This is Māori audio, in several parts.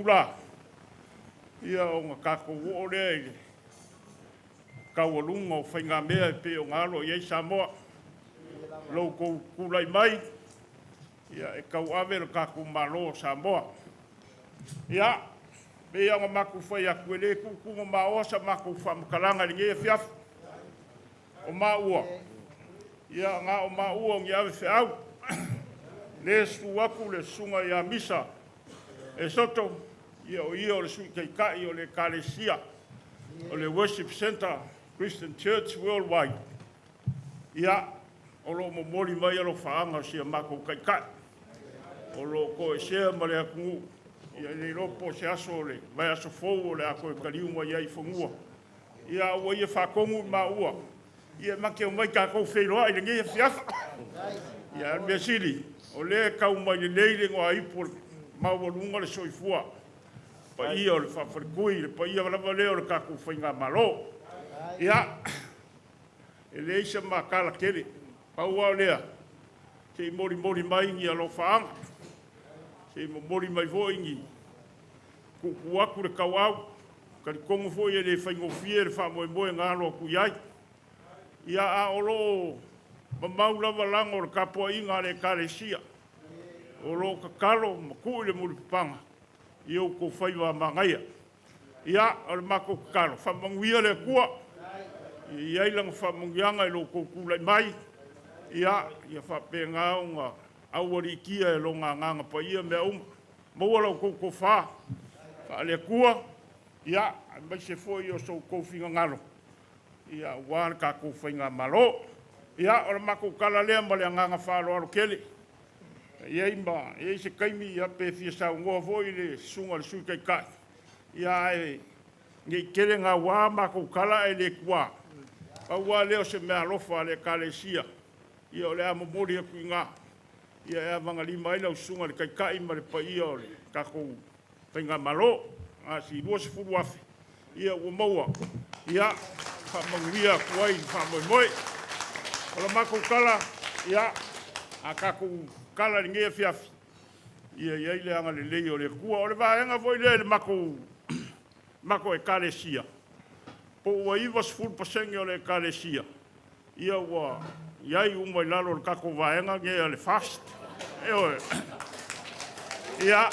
la. Ia o ngā kako o lea i kaualunga o whainga mea e pe o ngalo i Samoa. Lau kou kulai mai. Ia e kau ave le kako malo o Samoa. Ia, me anga maku whai aku e le kukunga maosa maku whamakalanga ni ngea whiafu. O maua. Ia ngā o maua ngi ave whiau. Le su aku le sunga ia misa. E soto, ia o le sui kei kai o le Kalesia. O le Worship Center, Christian Church Worldwide. Ia, o lo mo mori mai alo whaanga sia mako kai kai. O lo ko e sea ma le akungu. Ia le ropo se aso le, mai aso fou o le ako e kariunga iai whangua. Ia ua ia whakongu ma ua. Ia make o mai kako wheiroa i le ngea whiafa. Ia mea siri, o le kau mai le leile ngoa ipo mawalunga le soifua. Pa ia o le whawharikui, pa ia walawa leo le kako whainga malo. Ia, e le isa ma kala kere, paua o lea. Te mori mai ngi alo whaanga. Te mori mai vo ingi. Kuku aku le kauau. Kari kongo fo ia le whaingofie le whamoe ngalo aku iai. Ia a olo mamau lava lango le kapua inga le Kalesia. Olo kakalo maku le mulipanga. Ia o ko whaiwa mangaia. Ia o le mako kakalo. Whamanguia le kua. Ia ilang whamangianga e lo kulai mai. Ia whapenga o ngā awari kia e lo nganga pa ia mea maua lau koko wha. Wha le kua. Ia, mai se foi o so kouwhinga ngalo. Ia wana ka kouwhinga malo. Ia o le mako kala lea ma le nganga whalo aro kele. Ia ima, ia se kaimi ia pe fia sau ngoa voi le sunga le sui kai kai. Ia e ngi kele ngā wā mako kala e le kua. Paua leo se mea lofa le Kalesia. Ia o le ama mori aku i ngā. Ia e avanga lima ina usunga le kai kai ma le pa ia o le kako whinga malo. Si lua se furu afe. Ia ua maua. Ia whamanguia kuai whamoe moe. Ola mako kala. Ia a kako kala ni ngea fiafi. Ia iai le anga le lei o le kua. O le vaenga voi le mako e Kalesia. Po ua iwa se furu pasenge o le Kalesia. Ia ua iai umai lalo le kako vaenga ngea le fast. Eoe. Ia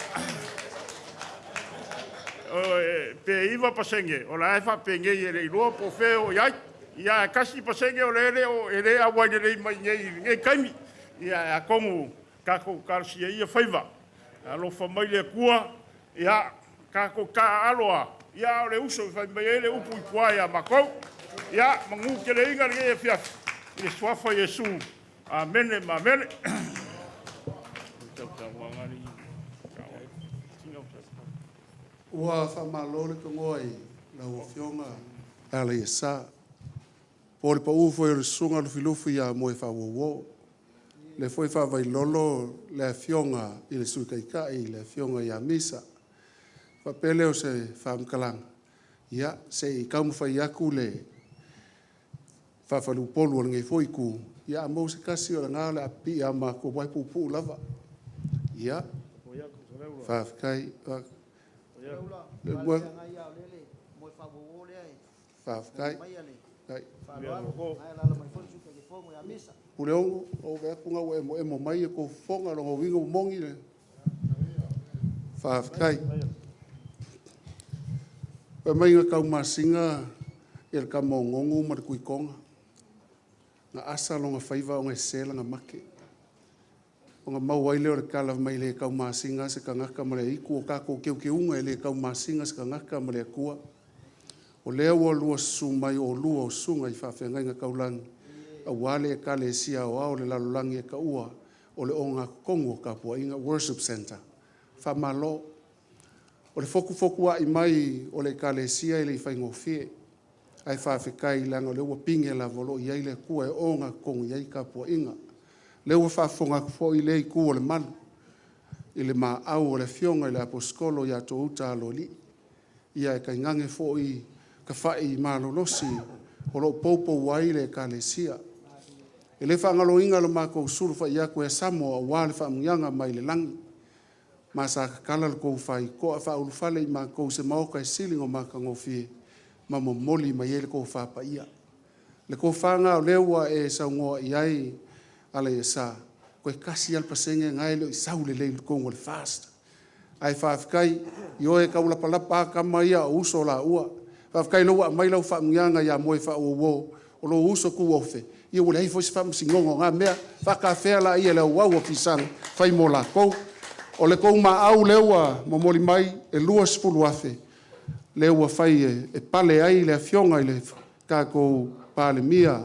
pe iwa pasenge o la efa pe ngei ele loa po feo iai ia kasi pasenge o lele o ele a wai le mai ngei kaimi ia a kongu kako Kalesia ia faiva alo fa mai le kua ia kako ka aloa ia o le uso fa mai ele upu kuai a mako ia mangu ke le inga le fia le swafa Yesu amen amen. Ua whamalore ka ngoi la ua fionga ala ia sa. Pore pa ufo e sunga lufilufi ia moe whawowo. Le foi whawai lolo le fionga i le sui kaikai le fionga ia misa. Whapele o se whamkalanga. Ia se i kaumawhai aku le whawhalu polu o ngei foi ku. Ia a mou se kasi o la ngā le api a ma ko waipupu lava. Ia. Whawkai. Whawkai. Ule ongo, o vea kunga o emo mai e ko fonga rongo wingo mongi le. Whawkai. Pa mai ngā kau masinga e le ka mongongo ma le kuikonga. Ngā asa longa whaiva o ngai sela ngā make. O ngā mau ai leo le kala mai le kau masinga se ka ngaka ma le iku o kako keu keunga e le kau masinga se ka ngaka ma le kua. O leo o lua sumai o lua o sunga i whawhengai ngā kaulangi. A wale e Kalesia o au le lalolangi e ka ua o le onga kongo ka pua inga Worship Center. Whamalo. O le foku a i mai o le Kalesia i le whaingofie. Ai whawhekai langa o le ua pinge la volo i eile kua e onga kongo i ei ka pua inga. Le ua whafonga fo i le i kua o le malu. I le maa au o le fionga i le aposkolo i ato uta alo li. Ia e kai ngange fo i ka whai i malo losi o lo popo wai le Kalesia. E le whangalo inga lo mako suru wha i aku e Samoa o wale wha mungianga mai le langi. ma sa kala le kou fai ko fa ulu fale I ma kou se mau kai sili ngo ma ka ngofi ma mo moli ma ye le kou fa pa ia le kou fa nga lewa e sa ngo iai ale sa ko kasi al pasenge ngai le sa ule le kou ngol fast ai fa kai yo e ka ula pala pa ka mai a uso la ua fa kai lo mai lo fa nganga ya mo fa o lo uso ku ofe ia ule ai fo se fa singongo nga mea fa ka fe la ia le wa o fisang fai mo la kou o le kou ma au lewa mo moli mai e lua sfulu afe lewa fai e pale ai le fionga I le ka kou pale mia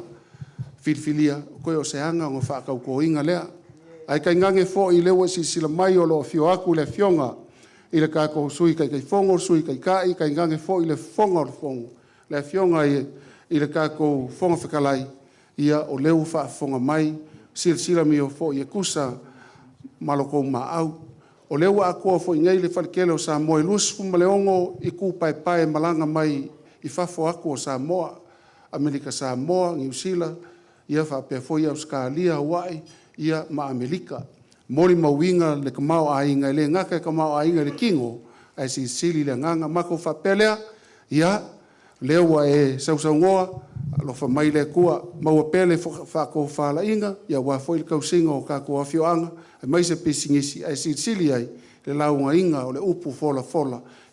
filfilia ko o se anga ngo fa ka ko inga lea ai kai ngange fo I lewa si sila mai o lo fio aku le fionga I le ka ko sui kai fongo sui kai ngange fo I le fongo le fongo le fionga I le ka ko fonga fekalai ia o leu fa fonga mai sila mi o fo I kusa maloko ma au o lewa ako fo ngai le falkelo sa mo lus fu maleongo I ku pai malanga mai I fafo ako sa mo Amerika sa mo New Zealand ia fa pe fo ia Australia Hawaii ia ma Amerika moli mawinga le kamao ainga le ngaka kamao ainga le kingo ai si sili le nganga mako fa pelea ia lewa e sausangoa lo fa mai le kua mau pele fa ko fa la inga ia wa fo il kausingo ka ko afioanga mai se pisingisi ai sili ai le launga inga o le upu fola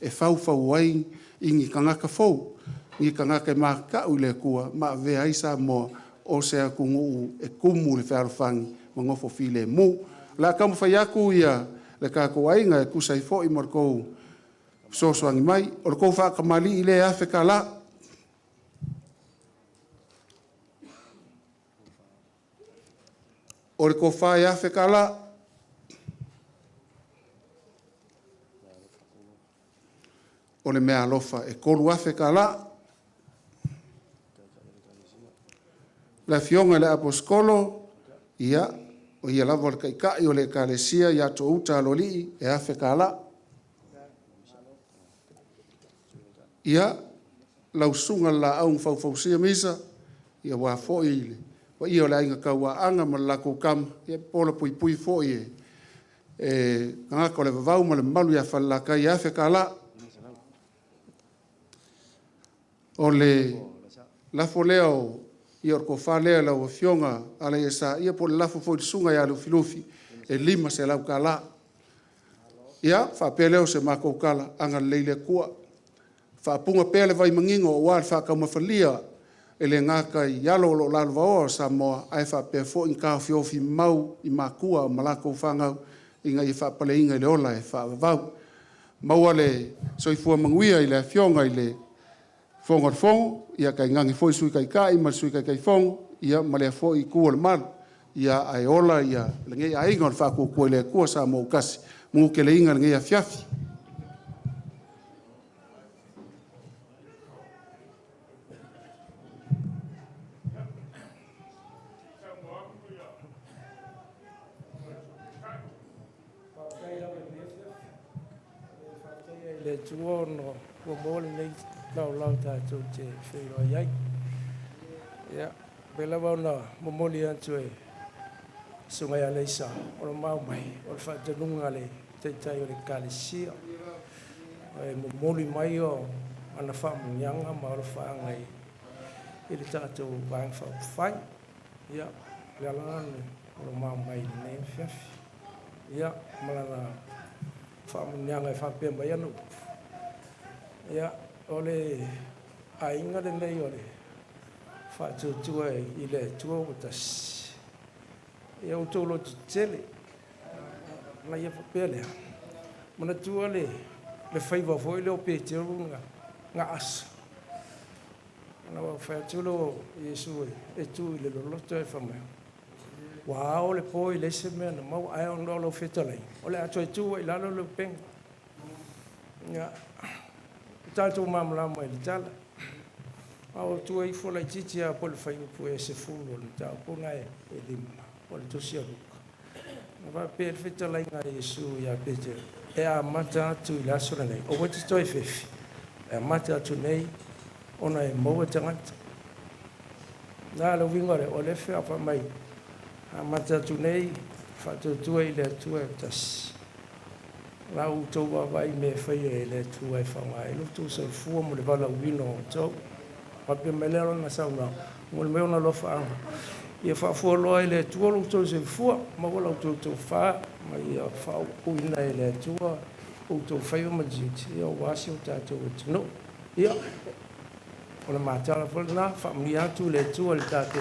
e fau wai ingi kangaka fo ngi kangaka maka u le kua ma ve ai sa mo o se kungu e kumu le farfangi mangofo file mu la kam fa yaku ia le ka ko ainga ku sai fo I morko so angi mai o ko fa kamali ile afeka la o ko fa afeka la o le mea alofa e kolu afeka la la fionga le aposkolo ia o ia lava le kaikai o le kalesia ia to uta loli e afeka la ia lausunga la au fausia misa ia wa fo ile wa ia le inga kaua anga ma la ko kam ia pola pui fo ie e nga ko le vau ma le malu ia falla kai afeka la o le la foleo ia ko fa le la o fionga ala esa ia po la fo sunga ia lu filufi e lima se la kala ia fa peleo se mako kala anga leile kua fa punga pele vai mangingo o wa fa ka mafalia ele ngaka ia lo la va sa mo ai fa pe fo in ka fiofi mau I makua malako fanga inga I fa pale inga le ola e fa va mau ale so I fu manguia ile fionga ile fongo fongo ia kai ngangi foi sui kai ma sui kai fongo ia male foi ku le mal ia ai ola ia lengi ai ngol fa ku le ku sa mo kasi mo ke le inga lengi ia fiafi le tuono ko mole nei lau ta tu te fero yai ya bela bona momoli atu e sunga ya leisa o mau mai o fa te lunga le te tai o le kalisia e momoli mai o ana fa nyanga ma o fa ngai ile tatu bang fa fai ya la la o mau mai nei fiafi ya malana fa nyanga fa pe mai anu ya ole ainga le nei ole fa tu ile tu utas ya utolo tele na ia pele mana tu ole le faiva foi le pe te nga as na wa fa tu lo yesu e tu le lo to fa me wa ole poi le se me na mau ai on lo fetole ole a tu la lo pen ya tanto mamla mai tala au tu ai fo la titi a pol fai pu e se fulo ta ko ngai e dim pol tu sia lu va perfetto la inga Yesu ya pete e a mata tu la sura nei o what to if e mata tu nei ona e mo tangat na lo vingore o le fa fa mai a mata tu nei fa tu e le tu e tas la u to wa vai me fai le tu ai fa mai lu tu se fu mo le vala wino to pa pe me le na sa una mo le me ona lo fa ia fa fu lo le tu lu tu se fu ma wala tu fa ma ia fa u ina le tu u tu fa yo ma ji ia wa si u ta tu no ia ona ma ta la na fa mi atu le tu le ta tu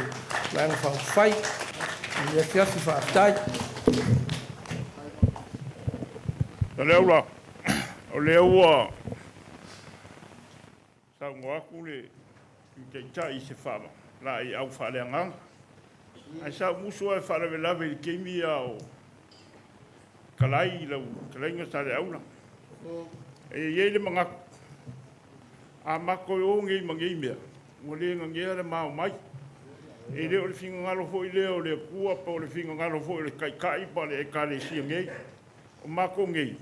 la fa fai ia fa tai Leula, o leua, sa ngoaku le, ke tai se whawa, la i au whaleangang. Ai sa musu ai whalewe lawe i keimi au, kalai i lau, kalainga sa le aula. E iei le mangaku, a mako i o ngei mangei mea, mo le ngangea le mao mai. E leo le whinga ngalo fo i leo le kua pa o le whinga ngalo fo i le kaikai pa le e kare sia ngei. O mako ngei,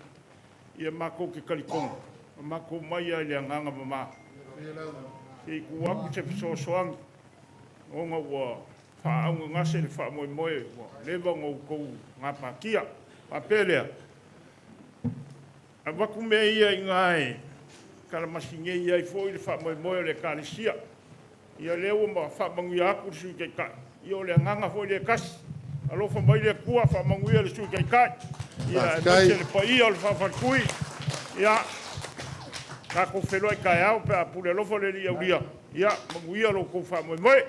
ia mako ke kalikonga, o mako mai ai le anganga mama. E kuaku te fisosoangi, o ngā ua whaaunga ngase le wha moe moe, lewa ngau kou ngā pākia, pāpelea. A waku mea ia i ngai, karamasi ngei ai fo i le wha moe moe le kāresia. Ia leo ma wha mangu i aku sui kei kai, ia o le anganga fo i le kasi. Alofa mai le kua wha mangu i le sui kei kai. Ia, e le pai o le whawharkui. Ia, ka ko whenua i kai au, pe a pule lofo le li au lia. Ia, mangu ia lo kou wha moe moe.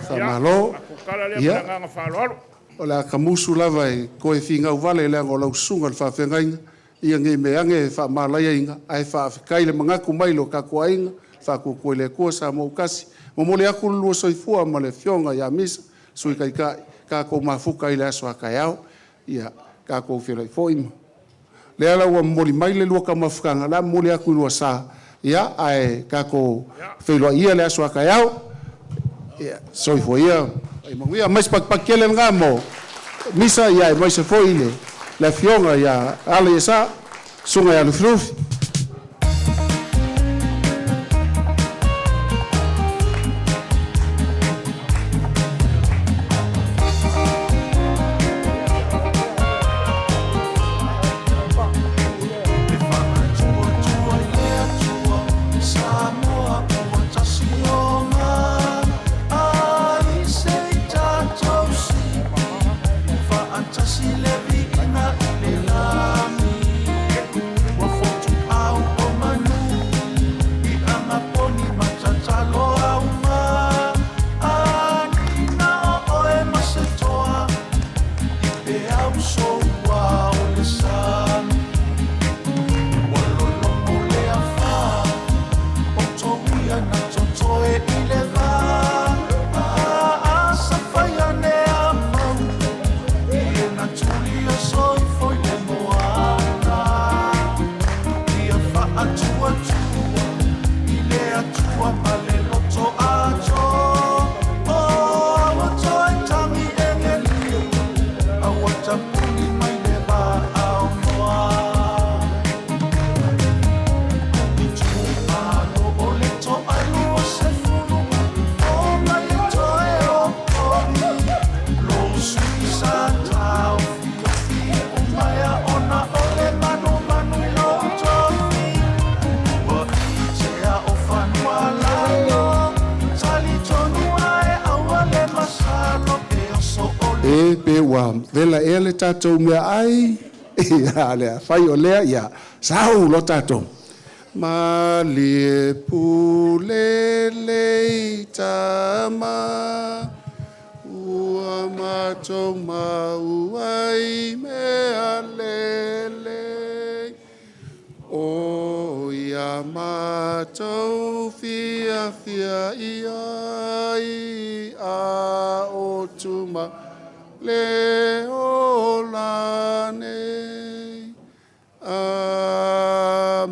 Whamalo. A ko kala lea mea nganga whaaloalo. O le a kamusu lava e koe whingau vale le ango lau sunga le whawhengainga. Ia ngei me ange e whamalaya inga. Ai whaafikai le mangaku mailo ka kua inga. Whakukoe le kua sa mou kasi. Momole aku lua soifua ma le fionga ia misa. Sui kai kai. Ka ko mafuka i le aso a kai au. Ia. Ka ko whelai fōima. Le ala ua moli mai le lua ka mafukanga, la moli aku lua sa. Ia, ai, ka ko whelua ia le aso akai au. Ia, soi fo ia. Ai mangu ia, mais pakele ngā mo. Misa ia, mais se fo ile. Le fionga ia, ala ia sa, sunga ia lufrufi. Vela e le tātou mea ai, ia lea, whai o lea, ia, sau lo tātou. Ma lie pule lei tama, ua mātou mauai mea lele. O ia mātou fia fia iai a o tuma, le olane amene.